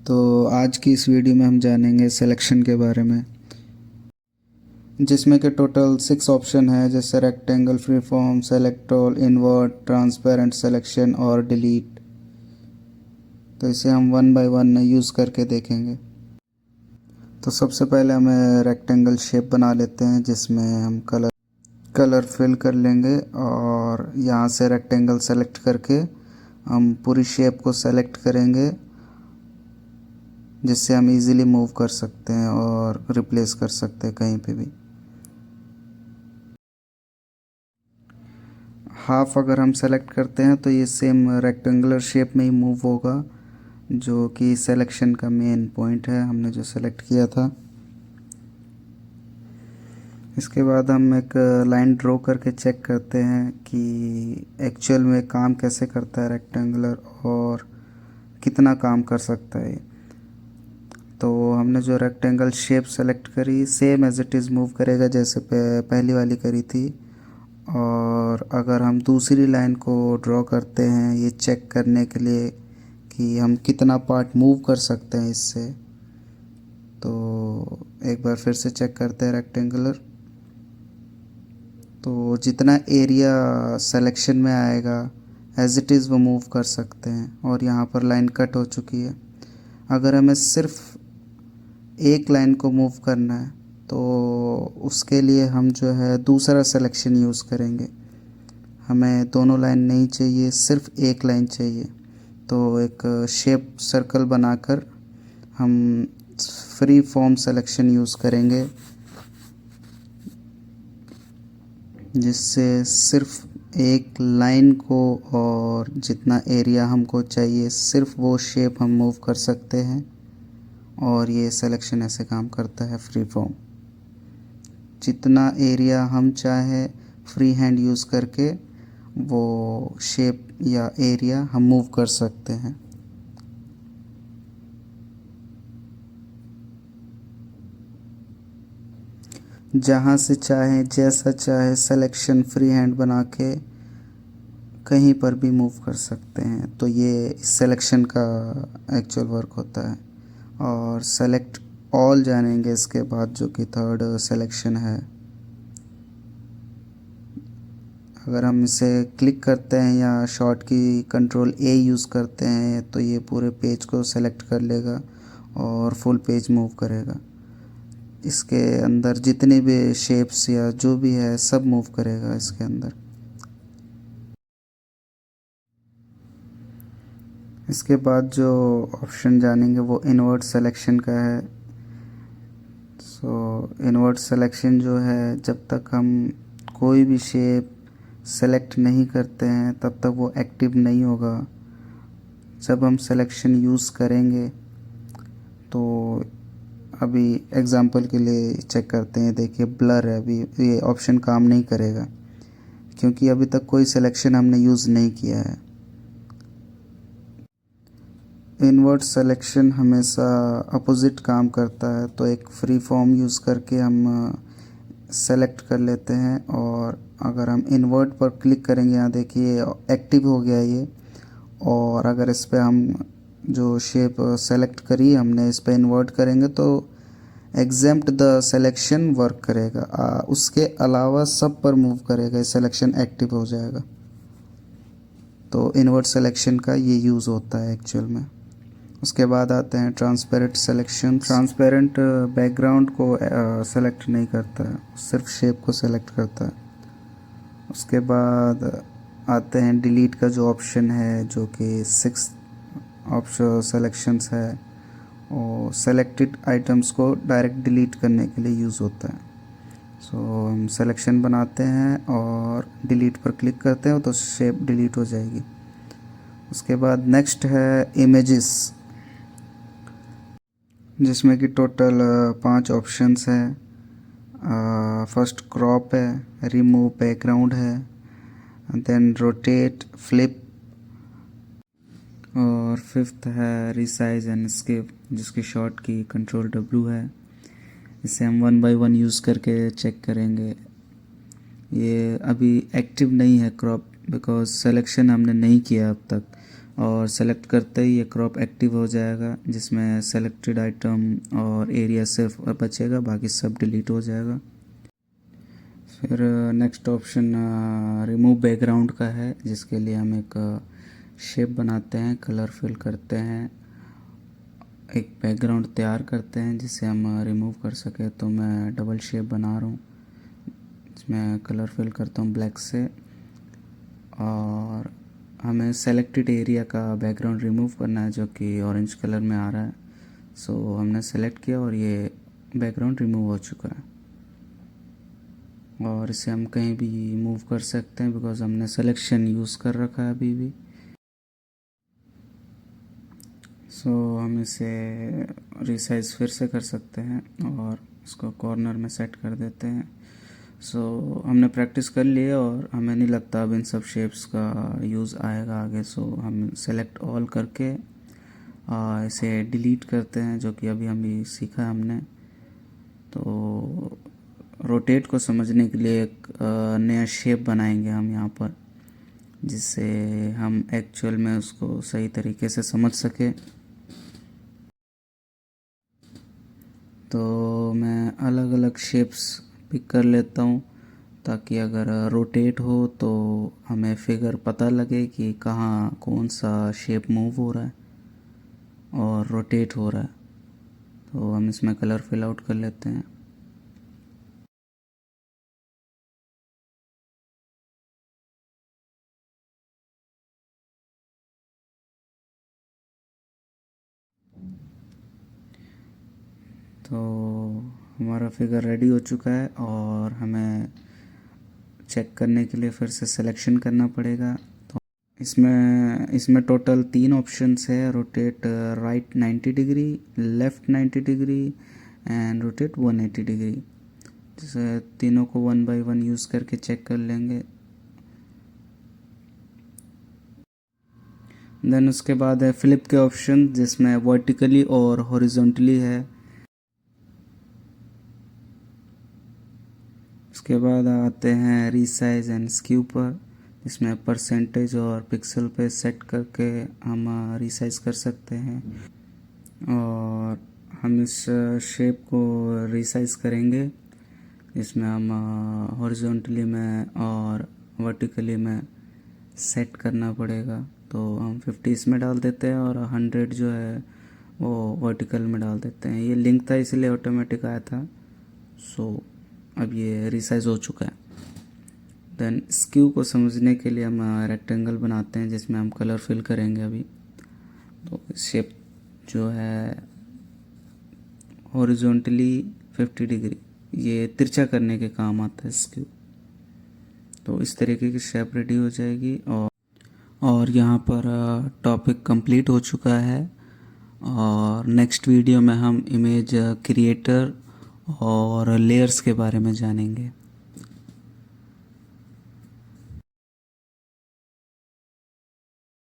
तो आज की इस वीडियो में हम जानेंगे सिलेक्शन के बारे में, जिसमें कि टोटल 6 ऑप्शन है, जैसे rectangle, free form, select all, invert, transparent selection और डिलीट। तो इसे हम वन बाय वन यूज़ करके देखेंगे। तो सबसे पहले हमें रेक्टेंगल शेप बना लेते हैं, जिसमें हम कलर फिल कर लेंगे और यहाँ से रेक्टेंगल सेलेक्ट करके हम पूरी शेप को सेलेक्ट करेंगे, जिससे हम इजीली मूव कर सकते हैं और रिप्लेस कर सकते हैं कहीं पे भी। हाफ अगर हम सेलेक्ट करते हैं तो ये सेम रेक्टेंगुलर शेप में ही मूव होगा, जो कि सिलेक्शन का मेन पॉइंट है हमने जो सेलेक्ट किया था। इसके बाद हम एक लाइन ड्रॉ करके चेक करते हैं कि एक्चुअल में काम कैसे करता है रेक्टेंगुलर और कितना काम कर सकता है। तो हमने जो रेक्टेंगल शेप सेलेक्ट करी same as it is move करेगा जैसे पहली वाली करी थी। और अगर हम दूसरी लाइन को ड्रॉ करते हैं ये चेक करने के लिए कि हम कितना पार्ट मूव कर सकते हैं इससे, तो एक बार फिर से चेक करते हैं रेक्टेंगुलर। तो जितना एरिया सिलेक्शन में आएगा एज इट इज़ वो मूव कर सकते हैं। और यहाँ पर लाइन कट हो चुकी है। अगर हमें सिर्फ एक लाइन को मूव करना है तो उसके लिए हम जो है दूसरा सिलेक्शन यूज़ करेंगे। हमें दोनों लाइन नहीं चाहिए, सिर्फ एक लाइन चाहिए। तो एक शेप सर्कल बनाकर हम फ्री फॉर्म सिलेक्शन यूज़ करेंगे, जिससे सिर्फ एक लाइन को और जितना एरिया हमको चाहिए सिर्फ वो शेप हम मूव कर सकते हैं। और ये सिलेक्शन ऐसे काम करता है फ्री फॉर्म। जितना एरिया हम चाहे फ्री हैंड यूज़ करके वो शेप या एरिया हम मूव कर सकते हैं। जहाँ से चाहे जैसा चाहे सिलेक्शन फ्री हैंड बना के कहीं पर भी मूव कर सकते हैं। तो ये सिलेक्शन का एक्चुअल वर्क होता है। और सेलेक्ट ऑल जानेंगे इसके बाद, जो कि थर्ड सिलेक्शन है। अगर हम इसे क्लिक करते हैं या शॉर्ट की कंट्रोल ए यूज़ करते हैं तो ये पूरे पेज को सेलेक्ट कर लेगा और फुल पेज मूव करेगा। इसके अंदर जितने भी शेप्स या जो भी है सब मूव करेगा इसके अंदर। इसके बाद जो ऑप्शन जानेंगे वो इन्वर्ट सिलेक्शन का है। इन्वर्ट सिलेक्शन जो है, जब तक हम कोई भी शेप सेलेक्ट नहीं करते हैं तब तक वो एक्टिव नहीं होगा। जब हम सिलेक्शन यूज़ करेंगे तो अभी एग्ज़ाम्पल के लिए चेक करते हैं। देखिए ब्लर है, अभी ये ऑप्शन काम नहीं करेगा क्योंकि अभी तक कोई सिलेक्शन हमने यूज़ नहीं किया है। इन्वर्ट सिलेक्शन हमेशा अपोजिट काम करता है। तो एक फ्री फॉर्म यूज़ करके हम सेलेक्ट कर लेते हैं और अगर हम इन्वर्ट पर क्लिक करेंगे, यहाँ देखिए एक्टिव हो गया ये। और अगर इस पर हम जो शेप सेलेक्ट करी हमने इस पर इन्वर्ट करेंगे तो एग्जेम्प्ट द सिलेक्शन वर्क करेगा। उसके अलावा सब पर मूव करेगा, सिलेक्शन एक्टिव हो जाएगा। तो इन्वर्ट सिलेक्शन का ये यूज़ होता है एक्चुअल में। उसके बाद आते हैं ट्रांसपेरेंट सिलेक्शन। ट्रांसपेरेंट बैकग्राउंड को सेलेक्ट नहीं करता है, सिर्फ शेप को सेलेक्ट करता है। उसके बाद आते हैं डिलीट का जो ऑप्शन है, जो कि 6 ऑप्शन सेलेक्शंस है और सेलेक्टेड आइटम्स को डायरेक्ट डिलीट करने के लिए यूज़ होता है। हम सिलेक्शन बनाते हैं और डिलीट पर क्लिक करते हैं तो शेप डिलीट हो जाएगी। उसके बाद नेक्स्ट है इमेजेस, जिसमें कि टोटल 5 ऑप्शंस हैं। फर्स्ट क्रॉप है, रिमूव बैकग्राउंड है, देन रोटेट, फ्लिप और फिफ्थ है रिसाइज एंड स्केप, जिसकी शॉर्ट की कंट्रोल W है। इसे हम वन बाय वन यूज़ करके चेक करेंगे। ये अभी एक्टिव नहीं है क्रॉप, बिकॉज सिलेक्शन हमने नहीं किया अब तक। और सेलेक्ट करते ही ये क्रॉप एक्टिव हो जाएगा, जिसमें सेलेक्टेड आइटम और एरिया सिर्फ बचेगा, बाकी सब डिलीट हो जाएगा। फिर नेक्स्ट ऑप्शन रिमूव बैकग्राउंड का है, जिसके लिए हम एक शेप बनाते हैं, कलर फिल करते हैं, एक बैकग्राउंड तैयार करते हैं जिसे हम रिमूव कर सके। तो मैं डबल शेप बना रहा हूँ, इसमें कलर फिल करता हूँ ब्लैक से, और हमें सेलेक्टेड एरिया का बैकग्राउंड रिमूव करना है जो कि ऑरेंज कलर में आ रहा है। सो हमने सेलेक्ट किया और ये बैकग्राउंड रिमूव हो चुका है, और इसे हम कहीं भी मूव कर सकते हैं बिकॉज हमने सिलेक्शन यूज़ कर रखा है अभी भी। सो हम इसे रिसाइज फिर से कर सकते हैं और इसको कॉर्नर में सेट कर देते हैं। सो हमने प्रैक्टिस कर ली है और हमें नहीं लगता अब इन सब शेप्स का यूज़ आएगा आगे। सो हम सेलेक्ट ऑल करके इसे डिलीट करते हैं, जो कि अभी हम सीखा हमने। तो रोटेट को समझने के लिए एक नया शेप बनाएंगे हम यहाँ पर, जिससे हम एक्चुअल में उसको सही तरीके से समझ सके। तो मैं अलग अलग शेप्स पिक कर लेता हूँ ताकि अगर रोटेट हो तो हमें फिगर पता लगे कि कहाँ कौन सा शेप मूव हो रहा है और रोटेट हो रहा है। तो हम इसमें कलर फिल आउट कर लेते हैं। तो हमारा फिगर रेडी हो चुका है और हमें चेक करने के लिए फिर से सिलेक्शन करना पड़ेगा। तो इसमें टोटल 3 ऑप्शंस है, rotate right 90 degree, left 90 degree and rotate 180 degree. जैसे तीनों को 1 बाय 1 यूज़ करके चेक कर लेंगे। देन उसके बाद है फ्लिप के ऑप्शन, जिसमें वर्टिकली और हॉरिजॉन्टली है। उसके बाद आते हैं रीसाइज एंड स्क्यू पर, इसमें परसेंटेज और पिक्सल पे सेट करके हम रीसाइज कर सकते हैं। और हम इस शेप को रीसाइज करेंगे, इसमें हम हॉरिजॉन्टली में और वर्टिकली में सेट करना पड़ेगा। तो हम 50 इसमें डाल देते हैं और 100 जो है वो वर्टिकल में डाल देते हैं। ये लिंक था इसलिए ऑटोमेटिक आया था। सो अब ये रिसाइज हो चुका है। देन स्क्यू को समझने के लिए हम रेक्टेंगल बनाते हैं जिसमें हम कलर फिल करेंगे अभी। तो शेप जो है हॉरिजॉन्टली 50 डिग्री, ये तिरछा करने के काम आता है स्क्यू। तो इस तरीके की शेप रेडी हो जाएगी। और यहाँ पर टॉपिक कंप्लीट हो चुका है, और नेक्स्ट वीडियो में हम इमेज क्रिएटर और लेयर्स के बारे में जानेंगे।